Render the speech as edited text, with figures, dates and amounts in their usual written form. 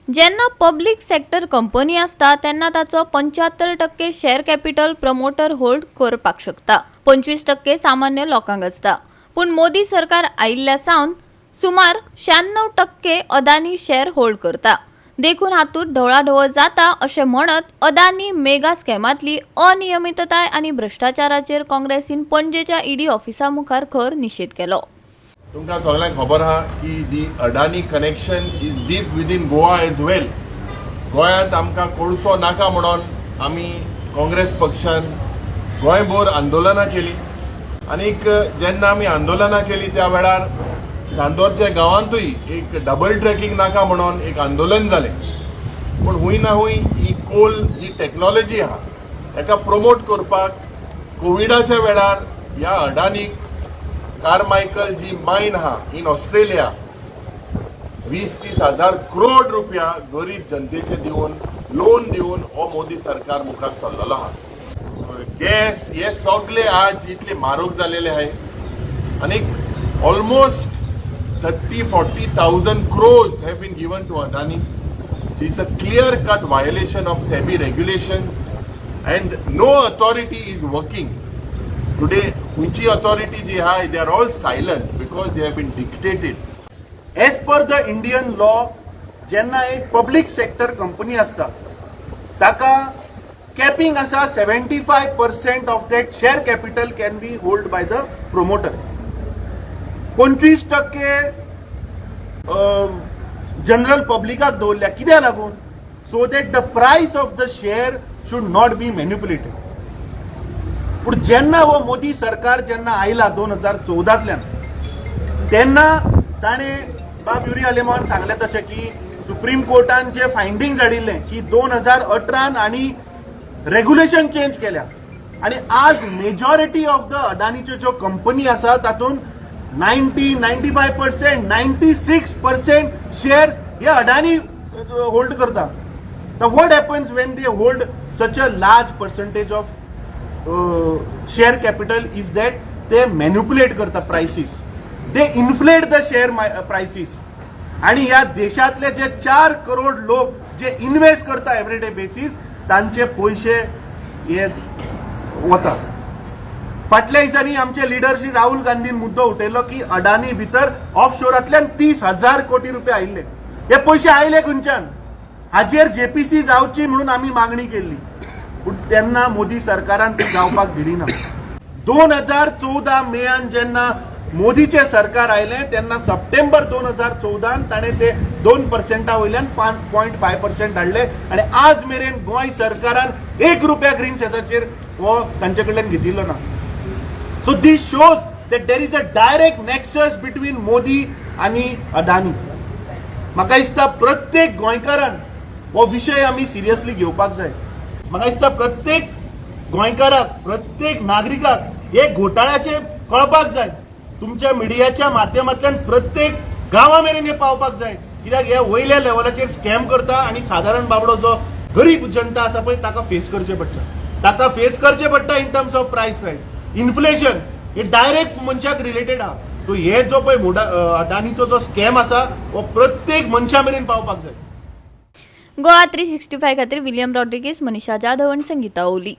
ज्यांना public sector company असता त्यांना ताचो 75% शेअर कॅपिटल प्रमोटर होल्ड करपाक शकता, 25% सामान्य लोकांक असता। पण मोदी सरकार आयिल्ल्या सावन सुमार 96% अदानी शेअर होल्ड करता। देखून हातूंत ढवळाढवळ जाता अशें म्हणत अदानी मेगा स्कॅमातली अनियमितताय आणि भ्रष्टाचाराचेर काँग्रेसीन पणजेच्या ईडी ऑफिसा मुखार खर निषेध केलो। तुमकां सगळ्यांक खबर आहा की the Adani connection is deep within Goa as well. गोंयांत आमकां कोळसो नाका म्हणून आमी काँग्रेस पक्षान गोंयभर आंदोलनां केली आनीक जेन्ना आमी आंदोलनां केली त्या वेळार चांदोरच्या गांवांतूय एक डबल ट्रॅकिंग नाका म्हणून एक आंदोलन जालें। पूण हुंय ना हुंय ही कोल जी टेक्नॉलॉजी आहा हेका प्रमोट करपाक कोविडाच्या वेळार ह्या अडानीक कार्मायकल जी मायन आहा इन ऑस्ट्रेलिया 20-30 हजार करोड रुपया गरीब जनतेचे दिवन लोन दिवन हो मोदी सरकार मुखार चल्लेलो आहा। गॅस हे सगळे आज इतले म्हारग जालेले आहे आनीक almost 30-40,000 crores have been given to Adani. It's a clear-cut violation of SEBI regulations and no authority is working. Today, which authority ji hai, they are all silent because they have been dictated. As per the Indian law, jenna एक public sector company असता ताका capping असा 75% of that share capital can be held by the promoter. 25% general पब्लिकाक दवरल्या कित्याक लागून so that the price of the share should not be manipulated. पण जेन्ना हो मोदी सरकार जेन्ना आयला 2014तल्यान तेन्ना ताणे बाब युरी आलेमान सांगले तशें की सुप्रीम कोर्टान जे फायंडिंग धाडिल्ले की 2018 आणि रेग्युलेशन चेंज केल्या आणि आज मेजॉरिटी ऑफ द अडानीच्यो ज्यो कंपनी आसा तातूंत 95%, 96% शेअर हे अडानी होल्ड करता। Now what happens when they hold such a large percentage of share capital is that they manipulate करता prices, they inflate the share prices आणि या देशातले जे 4 करोड लोक जे इन्व्हेस्ट करता एव्हरीडे बेसिस तांचे पैसे हे वता। फाटल्या दिसांनी आमचे लिडर श्री राहुल गांधीन मुद्दो उठयलो की अडानी भितर ऑफशोरांतल्यान 30,000 कोटी रुपया आयिल्ले। हे पैसे आयले खंयच्यान? हाजेर जेपीसी जावची म्हणून आमी मागणी केल्ली पूण तेन्ना मोदी सरकारान ती जावपाक दिली ना। 2014 मेयान जेन्ना मोदीचे सरकार आयले तेन्ना सप्टेंबर 2014 ताणे ते 2% वयल्यान 5.5% हाडले आणि आज मेरेन गोंय सरकारान 1 रुपया ग्रीन सेसाचेर हो तांचे कडल्यान घेतिल्लो ना। So this shows that there is a direct nexus between Modi आणि अदानी। म्हाका दिसता प्रत्येक गोंयकारान हो विशय आमी सिरियसली घेवपाक जाय। म्हाका दिसता प्रत्येक गोंयकाराक प्रत्येक नागरिकाक हे घोटाळ्याचे कळपाक जाय। तुमच्या मिडियाच्या माध्यमांतल्यान प्रत्येक गांवा मेरेन हे पावपाक जाय कित्याक हे वयल्या लेवलाचेर स्कॅम करता आणि साधारण बाबडो जो गरीब जनता आसा पळय ताका फेस करचे पडटा इन टर्म्स ऑफ प्राइस रायज इन्फ्लेशन हे डायरेक्ट मनशाक रिलेटेड आहा। सो हे जो पळय अडानीचो जो स्कॅम आसा हो प्रत्येक मनशा मेरेन पावपाक जाय। गोवा 365 खातीर विलियम रॉड्रिगीस, मनीषा जाधव आणि संगीता ओली।